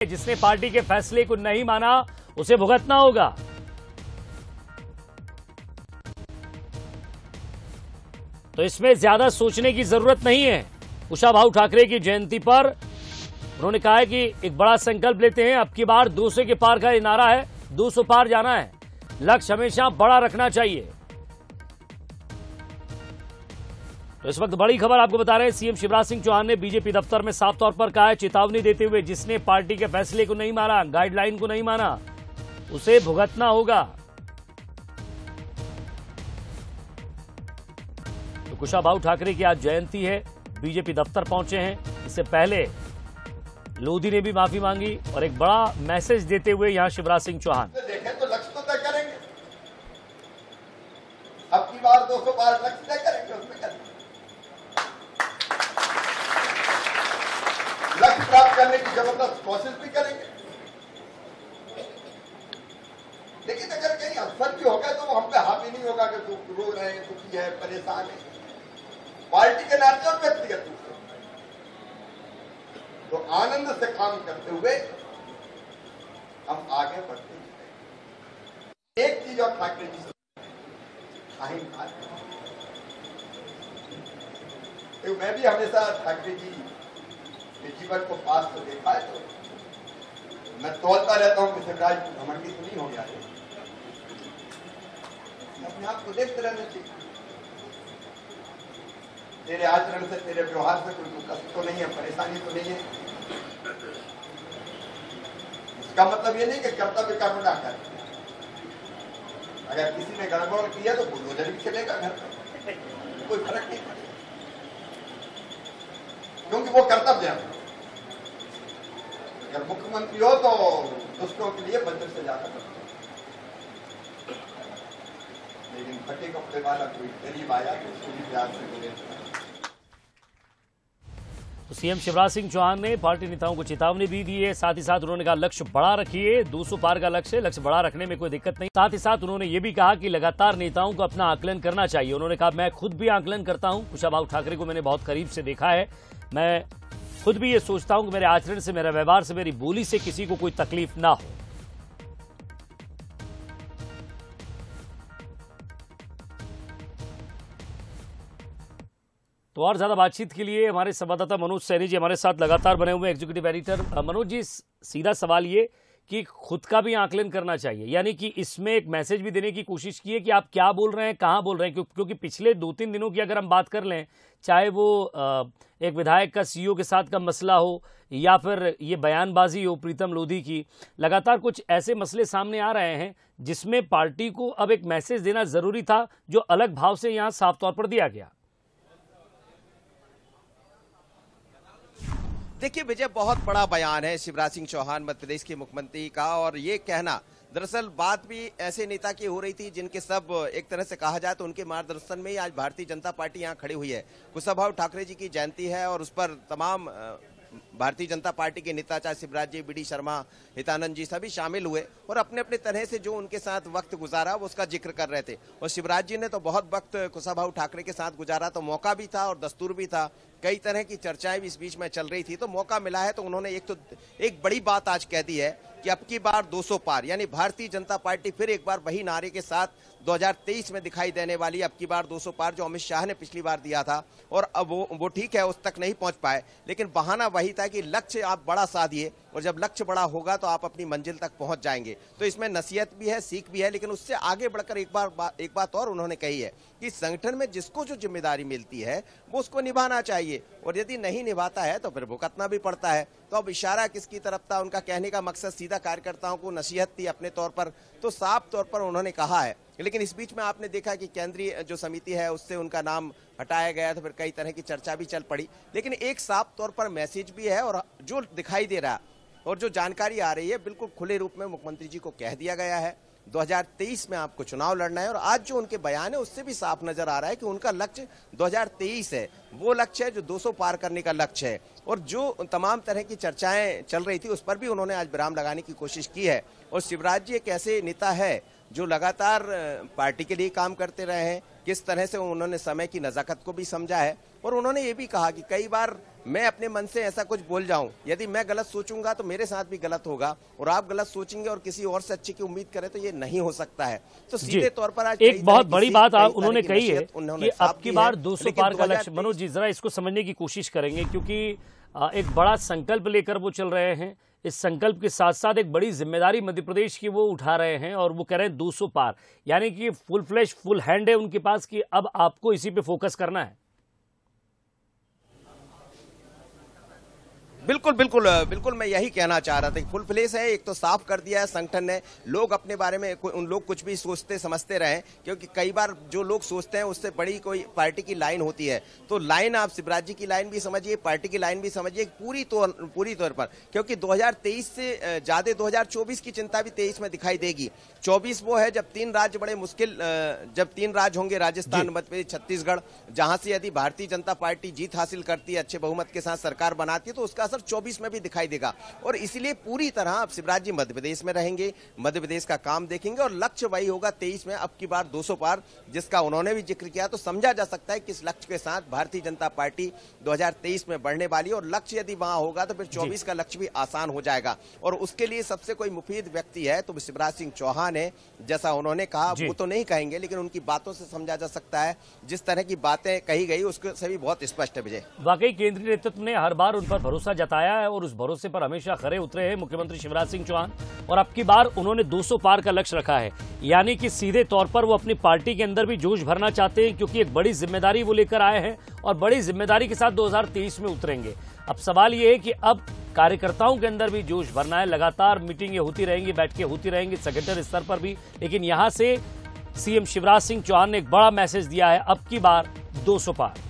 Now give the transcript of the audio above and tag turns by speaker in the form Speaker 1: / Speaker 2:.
Speaker 1: जिसने पार्टी के फैसले को नहीं माना उसे भुगतना होगा। तो इसमें ज्यादा सोचने की जरूरत नहीं है। कुशाभाऊ ठाकरे की जयंती पर उन्होंने कहा है कि एक बड़ा संकल्प लेते हैं। अब की बार 200 के पार का ये नारा है, 200 पार जाना है, लक्ष्य हमेशा बड़ा रखना चाहिए। तो इस वक्त बड़ी खबर आपको बता रहे हैं, सीएम शिवराज सिंह चौहान ने बीजेपी दफ्तर में साफ तौर पर कहा है, चेतावनी देते हुए, जिसने पार्टी के फैसले को नहीं माना, गाइडलाइन को नहीं माना, उसे भुगतना होगा। तो कुशाभाऊ ठाकरे की आज जयंती है, बीजेपी दफ्तर पहुंचे हैं। इससे पहले लोधी ने भी माफी मांगी और एक बड़ा मैसेज देते हुए यहां शिवराज सिंह चौहान
Speaker 2: देखें तो लक्ष्य तो तय करेंगे, अब की बार 200 पार लक्ष्य तय करेंगे, उसमें क्या लक्ष्य प्राप्त करने की जबरदस्त कोशिश भी करेंगे। लेकिन अगर कहीं अवसर भी होगा तो वो हम पे हावी नहीं होगा कि रो रहे हैं, दुखी है, परेशान है, पार्टी के नाते और व्यक्तिगत रूप से। तो आनंद से काम करते हुए हम आगे बढ़ते हैं। एक चीज और ठाकरे जी तो मैं भी हमेशा ठाकरे जी के जीवन को पास से देखा है, तो मैं तोलता रहता हूं कि शिवराज घमंडी तो नहीं हो गया है। अपने आप को देखते रहना चाहिए। तेरे आचरण से, तेरे व्यवहार से कोई कष्ट तो नहीं है, परेशानी तो नहीं है। इसका मतलब ये नहीं कि कर्तव्य का गुनाह कर। अगर किसी ने गड़बड़ किया तो बुलडोजर भी चलेगा घर पर, कोई फर्क नहीं पड़ेगा, क्योंकि वो कर्तव्य है। अगर मुख्यमंत्री हो तो दुष्टों के लिए बंदर से ज्यादा करते, लेकिन फटे कपड़े वाला कोई गरीब आया तो उसको भी प्यार से बोले।
Speaker 1: तो सीएम शिवराज सिंह चौहान ने पार्टी नेताओं को चेतावनी भी दी है। साथ ही साथ उन्होंने कहा, लक्ष्य बड़ा रखिए, 200 पार का लक्ष्य बड़ा रखने में कोई दिक्कत नहीं। साथ ही साथ उन्होंने ये भी कहा कि लगातार नेताओं को अपना आकलन करना चाहिए। उन्होंने कहा, मैं खुद भी आकलन करता हूं, कुशाभाऊ ठाकरे को मैंने बहुत करीब से देखा है, मैं खुद भी ये सोचता हूं कि मेरे आचरण से, मेरे व्यवहार से, मेरी बोली से किसी को कोई तकलीफ ना हो। तो और ज्यादा बातचीत के लिए हमारे संवाददाता मनोज सैनी जी हमारे साथ लगातार बने हुए, एग्जीक्यूटिव एडिटर। मनोज जी, सीधा सवाल ये कि खुद का भी आकलन करना चाहिए, यानी कि इसमें एक मैसेज भी देने की कोशिश की है कि आप क्या बोल रहे हैं, कहां बोल रहे हैं, क्योंकि पिछले 2-3 दिनों की अगर हम बात कर लें, चाहे वो एक विधायक का सीईओ के साथ का मसला हो या फिर ये बयानबाजी हो प्रीतम लोधी की, लगातार कुछ ऐसे मसले सामने आ रहे हैं जिसमें पार्टी को अब एक मैसेज देना जरूरी था, जो अलग भाव से यहां साफ तौर पर दिया गया।
Speaker 3: देखिए विजय, बहुत बड़ा बयान है शिवराज सिंह चौहान मध्य प्रदेश के मुख्यमंत्री का, और ये कहना दरअसल बात भी ऐसे नेता की हो रही थी जिनके सब एक तरह से कहा जाए तो उनके मार्गदर्शन में ही आज भारतीय जनता पार्टी यहाँ खड़ी हुई है। कुशाभाऊ ठाकरे जी की जयंती है और उस पर तमाम भारतीय जनता पार्टी के नेता, चाहे शिवराज जी, बीडी शर्मा, हितानंद जी, सभी शामिल हुए और अपने अपने तरह से जो उनके साथ वक्त गुजारा वो उसका जिक्र कर रहे थे। और शिवराज जी ने तो बहुत वक्त कुशाभाऊ ठाकरे के साथ गुजारा, तो मौका भी था और दस्तूर भी था, कई तरह की चर्चाएं भी इस बीच में चल रही थी, तो मौका मिला है। तो उन्होंने एक बड़ी बात आज कह दी है कि अब की बार 200 पार, यानी भारतीय जनता पार्टी फिर एक बार वही नारे के साथ 2023 में दिखाई देने वाली अब की बार 200 पार, जो अमित शाह ने पिछली बार दिया था। और अब वो ठीक है, उस तक नहीं पहुंच पाए, लेकिन बहाना वही था कि लक्ष्य आप बड़ा साधिए और जब लक्ष्य बड़ा होगा तो आप अपनी मंजिल तक पहुंच जाएंगे। तो इसमें नसीहत भी है, सीख भी है, लेकिन उससे आगे बढ़कर एक बात और उन्होंने कही है कि संगठन में जिसको जो जिम्मेदारी मिलती है वो उसको निभाना चाहिए, और यदि नहीं निभाता है तो फिर भुगतना भी पड़ता है। तो अब इशारा किसकी तरफ था? उनका कहने का मकसद सीधा कार्यकर्ताओं को नसीहत थी अपने तौर पर, तो साफ तौर पर उन्होंने कहा है। लेकिन इस बीच में आपने देखा कि केंद्रीय जो समिति है उससे उनका नाम हटाया गया, तो फिर कई तरह की चर्चा भी चल पड़ी। लेकिन एक साफ तौर पर मैसेज भी है, और जो दिखाई दे रहा और जो जानकारी आ रही है बिल्कुल खुले रूप में मुख्यमंत्री जी को कह दिया गया है 2023 में आपको चुनाव लड़ना है। और आज जो उनके बयान है उससे भी साफ नजर आ रहा है कि उनका लक्ष्य 2023 है, वो लक्ष्य है जो 200 पार करने का लक्ष्य है। और जो तमाम तरह की चर्चाएं चल रही थी उस पर भी उन्होंने आज विराम लगाने की कोशिश की है। और शिवराज जी एक ऐसे नेता है जो लगातार पार्टी के लिए काम करते रहे हैं, किस तरह से उन्होंने समय की नजाकत को भी समझा है। और उन्होंने ये भी कहा कि कई बार मैं अपने मन से ऐसा कुछ बोल जाऊं, यदि मैं गलत सोचूंगा तो मेरे साथ भी गलत होगा, और आप गलत सोचेंगे और किसी और से अच्छे की उम्मीद करें तो ये नहीं हो सकता है। तो सीधे तौर पर आज
Speaker 1: एक बहुत बड़ी बात उन्होंने कही है कि अब की बार 200 पार का लक्ष्य। मनोज जी, जरा इसको समझने की कोशिश करेंगे, क्योंकि एक बड़ा संकल्प लेकर वो चल रहे हैं। इस संकल्प के साथ साथ एक बड़ी जिम्मेदारी मध्य प्रदेश की वो उठा रहे हैं, और वो कह रहे हैं 200 पार, यानी कि फुल फ्लैश फुल हैंड है उनके पास कि अब आपको इसी पे फोकस करना है।
Speaker 3: बिल्कुल बिल्कुल बिल्कुल, मैं यही कहना चाह रहा था कि फुल फ्लेश है। एक तो साफ कर दिया है संगठन ने, लोग अपने बारे में उन लोग कुछ भी सोचते समझते रहे, क्योंकि कई बार जो लोग सोचते हैं उससे बड़ी कोई पार्टी की लाइन होती है। तो लाइन आप शिवराज जी की लाइन भी समझिए, पार्टी की लाइन भी समझिए पूरी तौर पर, क्योंकि 2023 से ज्यादा 2024 की चिंता भी 23 में दिखाई देगी। 24 वो है जब 3 राज्य बड़े मुश्किल, जब 3 राज्य होंगे, राजस्थान, मध्य प्रदेश, छत्तीसगढ़, जहां से यदि भारतीय जनता पार्टी जीत हासिल करती है, अच्छे बहुमत के साथ सरकार बनाती है, तो उसका 24 में भी दिखाई देगा। और इसलिए पूरी तरह अब शिवराज जी मध्य प्रदेश में रहेंगे, मध्य प्रदेश का काम देखेंगे, और लक्ष्य वही होगा 23 में अब की बार 200 पार, जिसका उन्होंने भी जिक्र किया। तो समझा जा सकता है किस लक्ष्य के साथ भारतीय जनता पार्टी 2023 में बढ़ने वाली है, और लक्ष्य यदि वहां होगा तो फिर 24 का लक्ष्य भी आसान हो जाएगा। और उसके लिए सबसे कोई मुफीद व्यक्ति है तो शिवराज सिंह चौहान है। जैसा उन्होंने कहा, वो तो नहीं कहेंगे, लेकिन उनकी बातों से समझा जा सकता है, जिस तरह की बातें कही गई उसके से भी बहुत स्पष्ट है। विजय,
Speaker 1: वाकई केंद्रीय नेतृत्व ने हर बार उन पर भरोसा जताया है, और उस भरोसे पर हमेशा खरे उतरे हैं मुख्यमंत्री शिवराज सिंह चौहान। और अब की बार उन्होंने 200 पार का लक्ष्य रखा है, यानी कि सीधे तौर पर वो अपनी पार्टी के अंदर भी जोश भरना चाहते हैं, क्योंकि एक बड़ी जिम्मेदारी वो लेकर आए हैं, और बड़ी जिम्मेदारी के साथ 2023 में उतरेंगे। अब सवाल ये है कि अब कार्यकर्ताओं के अंदर भी जोश भरना है। लगातार मीटिंगें होती रहेंगी, बैठकें होती रहेंगी संगठन स्तर पर भी, लेकिन यहां से सीएम शिवराज सिंह चौहान ने एक बड़ा मैसेज दिया है, अब की बार 200 पार।